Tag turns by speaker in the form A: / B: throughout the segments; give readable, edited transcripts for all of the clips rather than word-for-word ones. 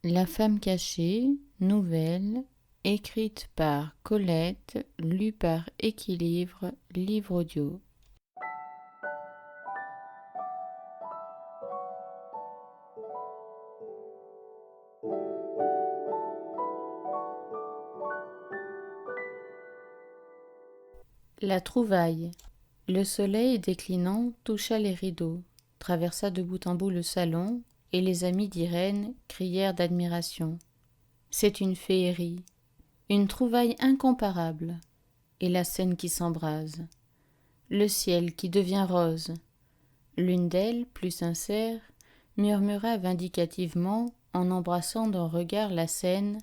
A: La femme cachée, nouvelle, écrite par Colette, lue par Équilivre, livre audio. La trouvaille. Le soleil déclinant toucha les rideaux, traversa de bout en bout le salon, et les amis d'Irène crièrent d'admiration. C'est une féerie, une trouvaille incomparable, et la scène qui s'embrase, le ciel qui devient rose. L'une d'elles, plus sincère, murmura vindicativement, en embrassant d'un regard la scène,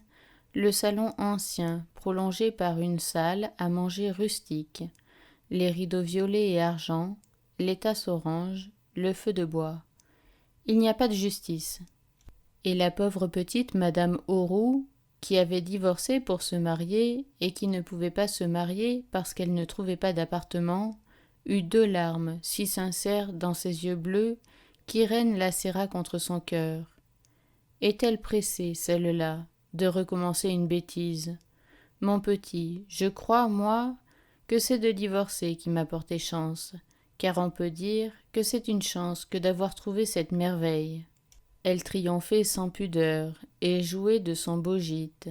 A: le salon ancien, prolongé par une salle à manger rustique, les rideaux violets et argent, les tasses oranges, le feu de bois. Il n'y a pas de justice. Et la pauvre petite Madame Auroux, qui avait divorcé pour se marier et qui ne pouvait pas se marier parce qu'elle ne trouvait pas d'appartement, eut 2 larmes si sincères dans ses yeux bleus qu'Irène la serra contre son cœur. Est-elle pressée, celle-là, de recommencer une bêtise? Mon petit, je crois, moi, que c'est de divorcer qui m'a porté chance, car on peut dire que c'est une chance que d'avoir trouvé cette merveille. Elle triomphait sans pudeur et jouait de son beau gîte,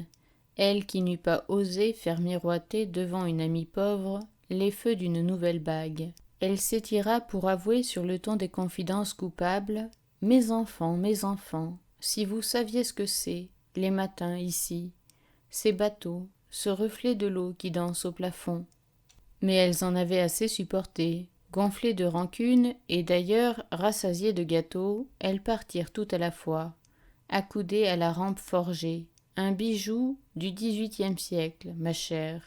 A: elle qui n'eût pas osé faire miroiter devant une amie pauvre les feux d'une nouvelle bague. Elle s'étira pour avouer sur le ton des confidences coupables « Mes enfants, si vous saviez ce que c'est, les matins ici, ces bateaux, ce reflet de l'eau qui danse au plafond. » Mais elles en avaient assez supporté. Gonflées de rancune et d'ailleurs rassasiées de gâteaux, elles partirent tout à la fois, accoudées à la rampe forgée, un bijou du XVIIIe siècle, ma chère.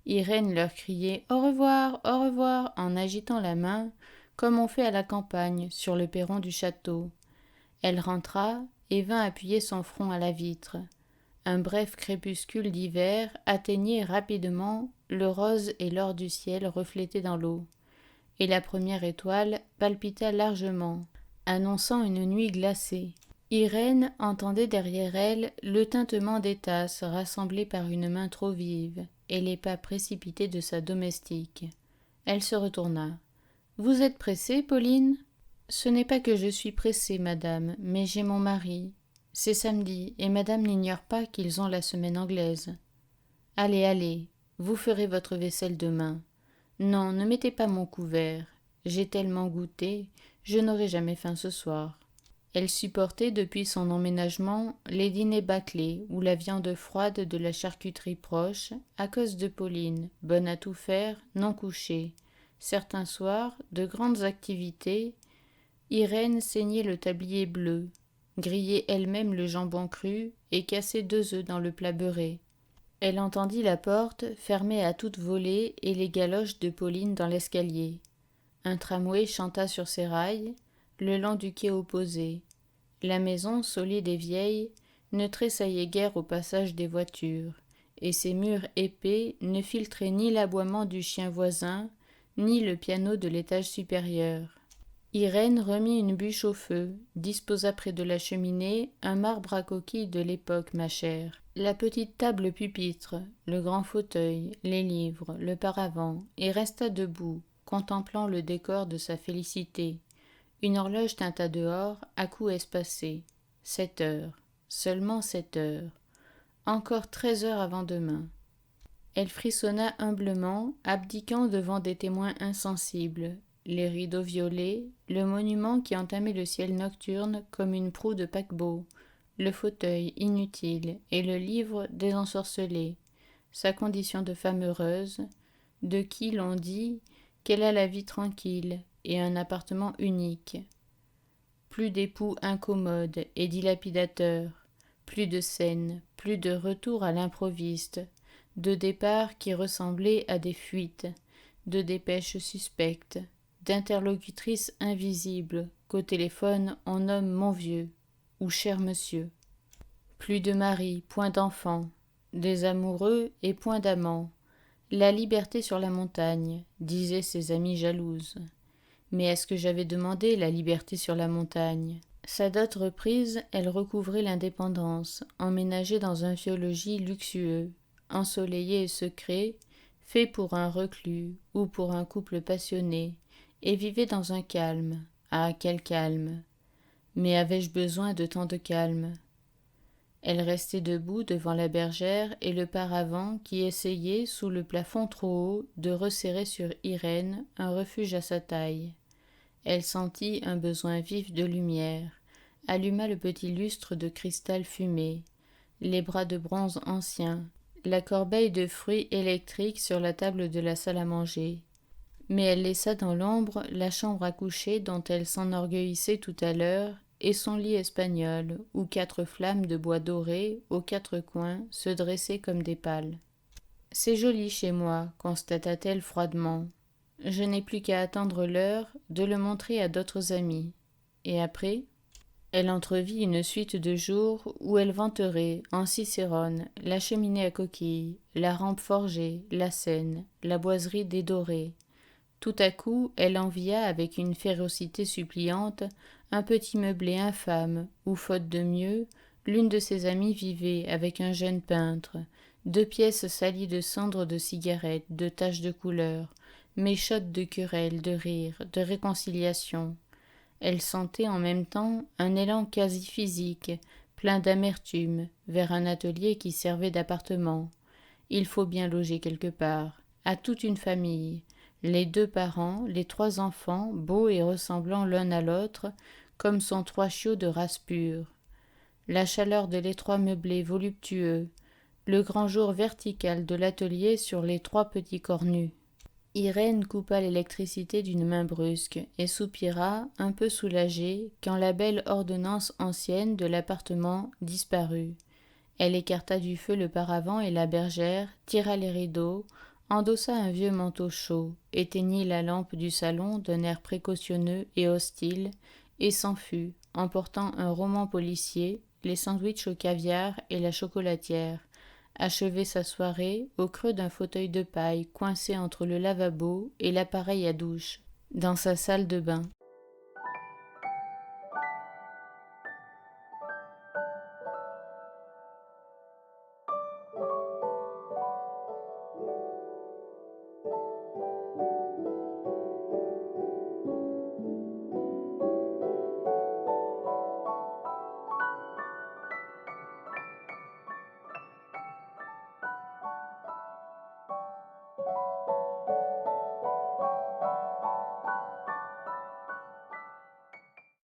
A: Irène leur criait « Au revoir » en agitant la main, comme on fait à la campagne, sur le perron du château. Elle rentra et vint appuyer son front à la vitre. Un bref crépuscule d'hiver atteignait rapidement le rose et l'or du ciel reflété dans l'eau, et la première étoile palpita largement, annonçant une nuit glacée. Irène entendait derrière elle le tintement des tasses rassemblées par une main trop vive, et les pas précipités de sa domestique. Elle se retourna. « Vous êtes pressée, Pauline ?»« Ce n'est pas que je suis pressée, madame, mais j'ai mon mari. C'est samedi, et madame n'ignore pas qu'ils ont la semaine anglaise. Allez, vous ferez votre vaisselle demain. Non, ne mettez pas mon couvert. J'ai tellement goûté, je n'aurai jamais faim ce soir. » Elle supportait depuis son emménagement les dîners bâclés ou la viande froide de la charcuterie proche, à cause de Pauline, bonne à tout faire, non couchée. Certains soirs, de grandes activités, Irène saignait le tablier bleu, grillait elle-même le jambon cru et cassait 2 œufs dans le plat beurré. Elle entendit la porte fermée à toute volée et les galoches de Pauline dans l'escalier. Un tramway chanta sur ses rails, le long du quai opposé. La maison, solide et vieille, ne tressaillait guère au passage des voitures, et ses murs épais ne filtraient ni l'aboiement du chien voisin, ni le piano de l'étage supérieur. Irène remit une bûche au feu, disposa près de la cheminée un marbre à coquilles de l'époque, ma chère, la petite table pupitre, le grand fauteuil, les livres, le paravent, et resta debout, contemplant le décor de sa félicité. Une horloge tinta dehors, à coups espacés. 7 heures. Seulement 7 heures. Encore 13 heures avant demain. Elle frissonna humblement, abdiquant devant des témoins insensibles. Les rideaux violets, le monument qui entamait le ciel nocturne comme une proue de paquebot, le fauteuil inutile et le livre désensorcelé, sa condition de femme heureuse, de qui l'on dit qu'elle a la vie tranquille et un appartement unique. Plus d'époux incommodes et dilapidateurs, plus de scènes, plus de retours à l'improviste, de départs qui ressemblaient à des fuites, de dépêches suspectes, d'interlocutrices invisibles qu'au téléphone on nomme mon vieux ou cher monsieur. Plus de mari, point d'enfants, des amoureux et point d'amants. La liberté sur la montagne, disaient ses amies jalouses. Mais est-ce que j'avais demandé la liberté sur la montagne? Sa dot reprise, elle recouvrait l'indépendance, emménagée dans un vieux logis luxueux, ensoleillé et secret, fait pour un reclus ou pour un couple passionné, et vivait dans un calme. Ah, quel calme! Mais avais-je besoin de tant de calme? Elle restait debout devant la bergère et le paravent qui essayait, sous le plafond trop haut, de resserrer sur Irène un refuge à sa taille. Elle sentit un besoin vif de lumière, alluma le petit lustre de cristal fumé, les bras de bronze anciens, la corbeille de fruits électriques sur la table de la salle à manger. Mais elle laissa dans l'ombre la chambre à coucher dont elle s'enorgueillissait tout à l'heure, et son lit espagnol, où 4 flammes de bois doré, aux 4 coins, se dressaient comme des pales. « C'est joli chez moi, constata-t-elle froidement. Je n'ai plus qu'à attendre l'heure de le montrer à d'autres amis. Et après ? Elle entrevit une suite de jours où elle vanterait, en Cicérone, la cheminée à coquilles, la rampe forgée, la Seine, la boiserie dédorée. Tout à coup, elle envia avec une férocité suppliante un petit meublé infâme où, faute de mieux, l'une de ses amies vivait avec un jeune peintre, 2 pièces salies de cendres de cigarettes, de taches de couleur, méchottes de querelles, de rires, de réconciliation. Elle sentait en même temps un élan quasi physique, plein d'amertume, vers un atelier qui servait d'appartement. Il faut bien loger quelque part, à toute une famille, les 2 parents, les 3 enfants, beaux et ressemblant l'un à l'autre, comme sont 3 chiots de race pure. La chaleur de l'étroit meublé voluptueux, le grand jour vertical de l'atelier sur les 3 petits corps nus. Irène coupa l'électricité d'une main brusque et soupira, un peu soulagée, quand la belle ordonnance ancienne de l'appartement disparut. Elle écarta du feu le paravent et la bergère, tira les rideaux, endossa un vieux manteau chaud, éteignit la lampe du salon d'un air précautionneux et hostile, et s'en fut, emportant un roman policier, les sandwichs au caviar et la chocolatière, achever sa soirée au creux d'un fauteuil de paille coincé entre le lavabo et l'appareil à douche, dans sa salle de bain.